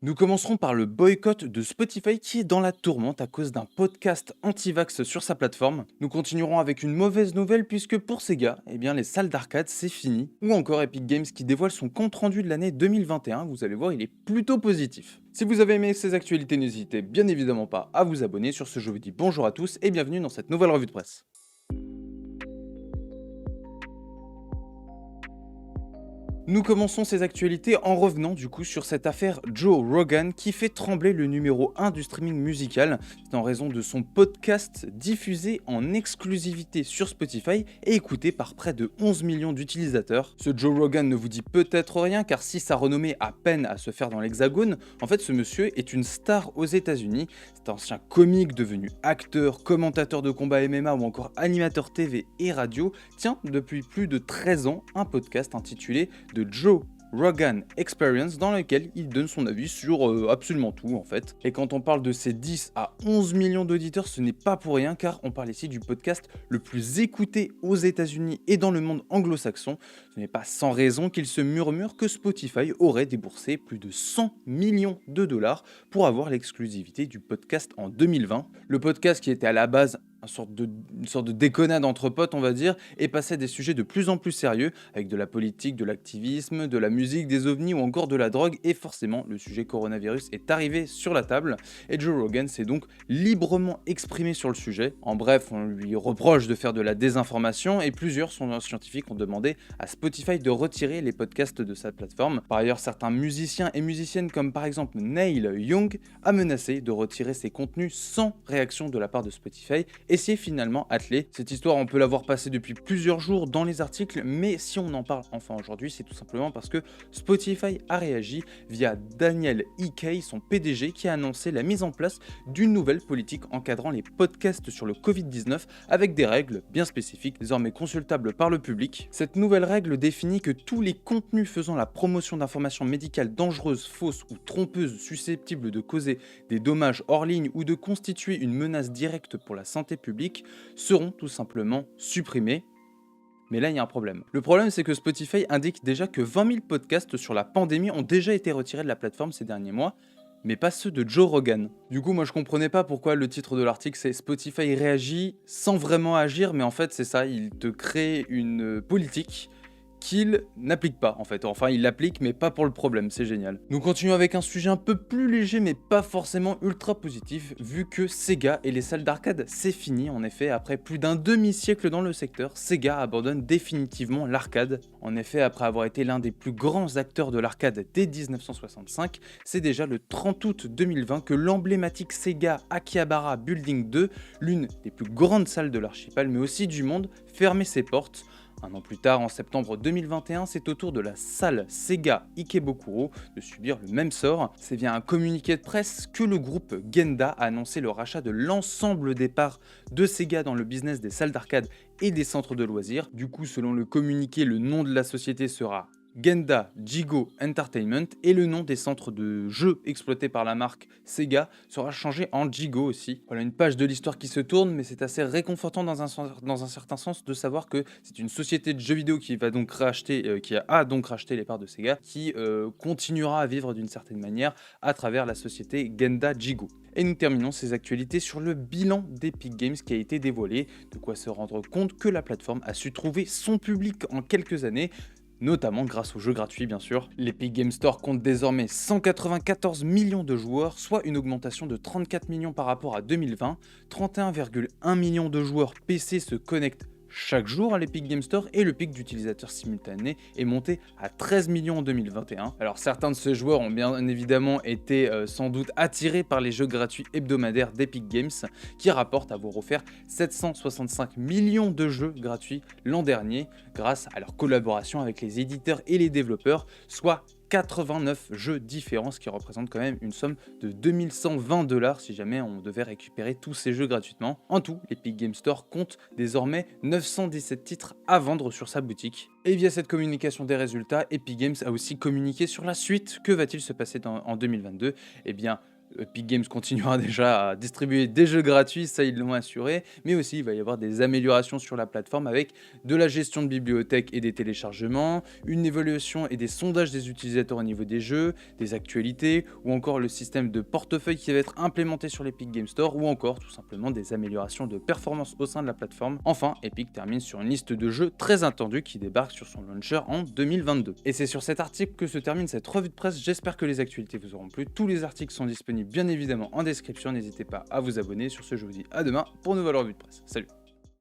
Nous commencerons par le boycott de Spotify qui est dans la tourmente à cause d'un podcast anti-vax sur sa plateforme. Nous continuerons avec une mauvaise nouvelle puisque pour Sega, les salles d'arcade c'est fini. Ou encore Epic Games qui dévoile son compte-rendu de l'année 2021, vous allez voir il est plutôt positif. Si vous avez aimé ces actualités, n'hésitez bien évidemment pas à vous abonner. Sur ce, je vous dis bonjour à tous et bienvenue dans cette nouvelle revue de presse. Nous commençons ces actualités en revenant du coup sur cette affaire Joe Rogan qui fait trembler le numéro 1 du streaming musical. C'est en raison de son podcast diffusé en exclusivité sur Spotify et écouté par près de 11 millions d'utilisateurs. Ce Joe Rogan ne vous dit peut-être rien car si sa renommée a peine à se faire dans l'hexagone, en fait ce monsieur est une star aux États-Unis. C'est un ancien comique devenu acteur, commentateur de combat MMA ou encore animateur TV et radio, tient depuis plus de 13 ans un podcast intitulé de Joe Rogan Experience dans lequel il donne son avis sur absolument tout en fait. Et quand on parle de ces 10 à 11 millions d'auditeurs, ce n'est pas pour rien car on parle ici du podcast le plus écouté aux États-Unis et dans le monde anglo-saxon. Ce n'est pas sans raison qu'il se murmure que Spotify aurait déboursé plus de 100 millions de dollars pour avoir l'exclusivité du podcast en 2020. Le podcast qui était à la base une sorte de déconnade entre potes, on va dire, et passait à des sujets de plus en plus sérieux, avec de la politique, de l'activisme, de la musique, des ovnis ou encore de la drogue, et forcément, le sujet coronavirus est arrivé sur la table, et Joe Rogan s'est donc librement exprimé sur le sujet. En bref, on lui reproche de faire de la désinformation, et plusieurs scientifiques ont demandé à Spotify de retirer les podcasts de sa plateforme. Par ailleurs, certains musiciens et musiciennes, comme par exemple Neil Young, a menacé de retirer ses contenus sans réaction de la part de Spotify, et c'est finalement attelé. Cette histoire, on peut l'avoir passée depuis plusieurs jours dans les articles, mais si on en parle enfin aujourd'hui, c'est tout simplement parce que Spotify a réagi via Daniel Ek, son PDG, qui a annoncé la mise en place d'une nouvelle politique encadrant les podcasts sur le Covid-19 avec des règles bien spécifiques, désormais consultables par le public. Cette nouvelle règle définit que tous les contenus faisant la promotion d'informations médicales dangereuses, fausses ou trompeuses susceptibles de causer des dommages hors ligne ou de constituer une menace directe pour la santé publique seront tout simplement supprimés. Mais là, il y a un problème. Le problème, c'est que Spotify indique déjà que 20 000 podcasts sur la pandémie ont déjà été retirés de la plateforme ces derniers mois, mais pas ceux de Joe Rogan. Du coup, moi, je comprenais pas pourquoi le titre de l'article, c'est Spotify réagit sans vraiment agir, mais en fait, c'est ça, il te crée une politique qu'il n'applique pas en fait. Enfin, il l'applique mais pas pour le problème, c'est génial. Nous continuons avec un sujet un peu plus léger mais pas forcément ultra positif vu que Sega et les salles d'arcade c'est fini. En effet, après plus d'un demi-siècle dans le secteur, Sega abandonne définitivement l'arcade. En effet, après avoir été l'un des plus grands acteurs de l'arcade dès 1965, c'est déjà le 30 août 2020 que l'emblématique Sega Akihabara Building 2, l'une des plus grandes salles de l'archipel mais aussi du monde, fermait ses portes. Un an plus tard, en septembre 2021, c'est au tour de la salle Sega Ikebukuro de subir le même sort. C'est via un communiqué de presse que le groupe Genda a annoncé le rachat de l'ensemble des parts de Sega dans le business des salles d'arcade et des centres de loisirs. Du coup, selon le communiqué, le nom de la société sera Genda Jigo Entertainment et le nom des centres de jeux exploités par la marque Sega sera changé en Jigo aussi. Voilà une page de l'histoire qui se tourne, mais c'est assez réconfortant dans un certain sens de savoir que c'est une société de jeux vidéo qui va donc racheter, qui a donc racheté les parts de Sega, qui continuera à vivre d'une certaine manière à travers la société Genda Jigo. Et nous terminons ces actualités sur le bilan d'Epic Games qui a été dévoilé, de quoi se rendre compte que la plateforme a su trouver son public en quelques années, notamment grâce aux jeux gratuits bien sûr. L'Epic Games Store compte désormais 194 millions de joueurs, soit une augmentation de 34 millions par rapport à 2020. 31,1 millions de joueurs PC se connectent chaque jour à l'Epic Games Store et le pic d'utilisateurs simultanés est monté à 13 millions en 2021. Alors certains de ces joueurs ont bien évidemment été sans doute attirés par les jeux gratuits hebdomadaires d'Epic Games qui rapportent avoir offert 765 millions de jeux gratuits l'an dernier grâce à leur collaboration avec les éditeurs et les développeurs, soit 89 jeux différents, ce qui représente quand même une somme de 2120 dollars si jamais on devait récupérer tous ces jeux gratuitement. En tout, l'Epic Games Store compte désormais 917 titres à vendre sur sa boutique. Et via cette communication des résultats, Epic Games a aussi communiqué sur la suite. Que va-t-il se passer en 2022 Eh bien, Epic Games continuera déjà à distribuer des jeux gratuits, ça ils l'ont assuré, mais aussi il va y avoir des améliorations sur la plateforme avec de la gestion de bibliothèque et des téléchargements, une évaluation et des sondages des utilisateurs au niveau des jeux, des actualités, ou encore le système de portefeuille qui va être implémenté sur l'Epic Game Store, ou encore tout simplement des améliorations de performance au sein de la plateforme. Enfin, Epic termine sur une liste de jeux très attendus qui débarque sur son launcher en 2022. Et c'est sur cet article que se termine cette revue de presse, j'espère que les actualités vous auront plu. Tous les articles sont disponibles bien évidemment en description, n'hésitez pas à vous abonner. Sur ce, je vous dis à demain pour une nouvelle revue de presse. Salut!